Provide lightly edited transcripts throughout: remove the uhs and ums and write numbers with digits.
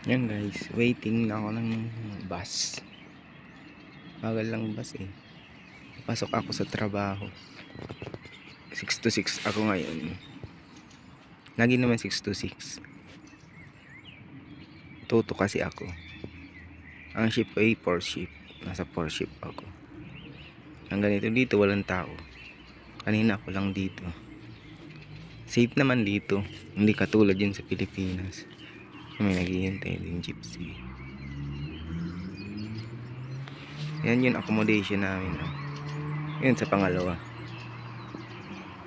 Yan guys, waiting na ako ng bus. Bagal lang bus eh. Pasok ako sa trabaho. 6 to 6 ako ngayon. Lagi naman 6 to 6. Toto kasi ako. Ang shift ko ay 4 shift. Nasa 4 shift ako. Ang ganito dito walang tao. Kanina ako lang dito. Safe naman dito. Hindi katulad yun sa Pilipinas. May naghihintay din gypsy. Yan yung accommodation namin. Yun sa pangalawa.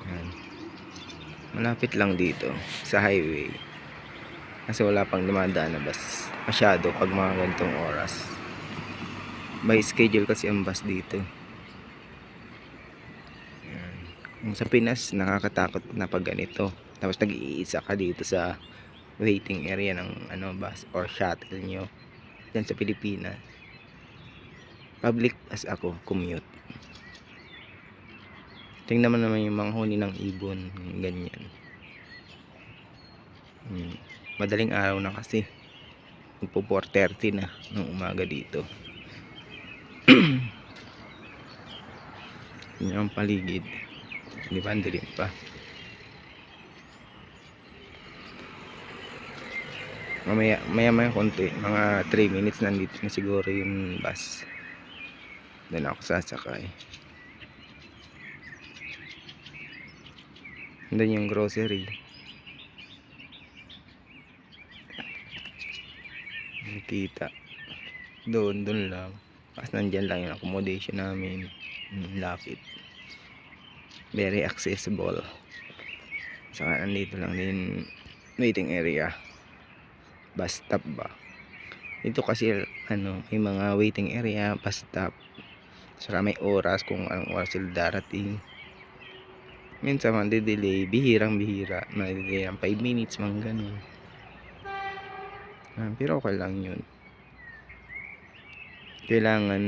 Yan. Malapit lang dito sa highway. Kasi wala pang dumadaan na bus masyado pag mga ganitong oras. By schedule kasi ang bus dito. Yan. Kung sa Pinas nakakatakot na pag ganito. Tapos nag-iisa ka dito sa waiting area ng bus or shuttle nyo. Yan sa Pilipinas. Public bus ako, commute. Tingnan mo naman yung mga huni ng ibon, ganyan. Madaling araw na kasi. Magpo 4:30 na ng umaga dito. Yun yung paligid. Di ba, andirin pa. Maya konti, mga 3 minutes nandito na siguro yung bus. Doon ako sasakay. Doon yung grocery. Nakita. Doon lang. Kasi nandyan lang yung accommodation namin. Lapit. Very accessible. Saka nandito lang din waiting area. Bus stop ba? Ito kasi may mga waiting area, bus stop. Saka may oras kung anong oras sila darating. Minsan man delay, bihirang bihira. May-delay ng 5 minutes, mga ganun. Pero okay lang yun. Kailangan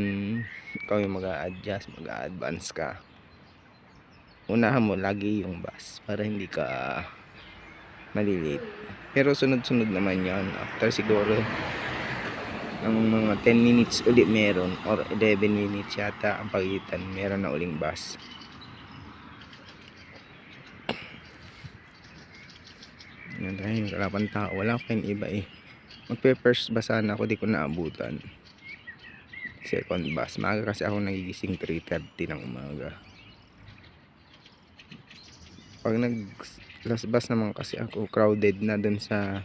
ikaw yung mag-a-adjust, mag-a-advance ka. Unahan mo lagi yung bus para hindi ka malilate. Pero sunod-sunod naman yan. After siguro ng mga 10 minutes ulit meron, or 11 minutes yata ang pagitan, meron na uling bus. Yan tayo, wala pang tao, wala pa yung iba eh. Magpe-first bus sana ako, di ko naabutan. Second bus, maaga kasi ako nagigising 3:30 ng umaga. Pag nag last bus naman kasi ako, crowded na dun sa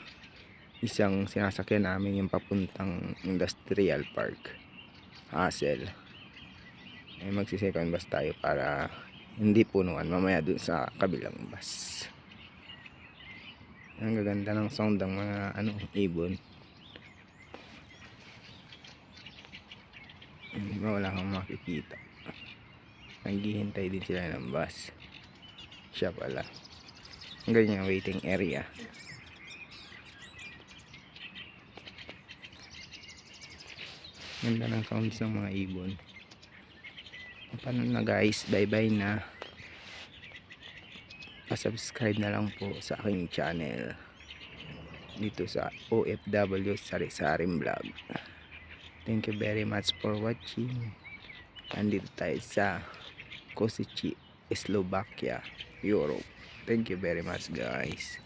isang sinasakyan namin, yung papuntang Industrial Park, Hassel. Magsi second bus tayo para hindi punuan mamaya dun sa kabilang bus. Ang gaganda ng sound ng mga ibon. Wala kang makikita. Naghihintay din sila ng bus. Siya pala. Ang ganyan waiting area. Ganda ng sounds ng mga ibon. Paano na guys, bye bye na. Pa-subscribe na lang po sa aking channel dito sa OFW Sari-Saring Vlog. Thank you very much for watching. Andito tayo sa Kosice, Slovakia, Europe. Thank you very much guys.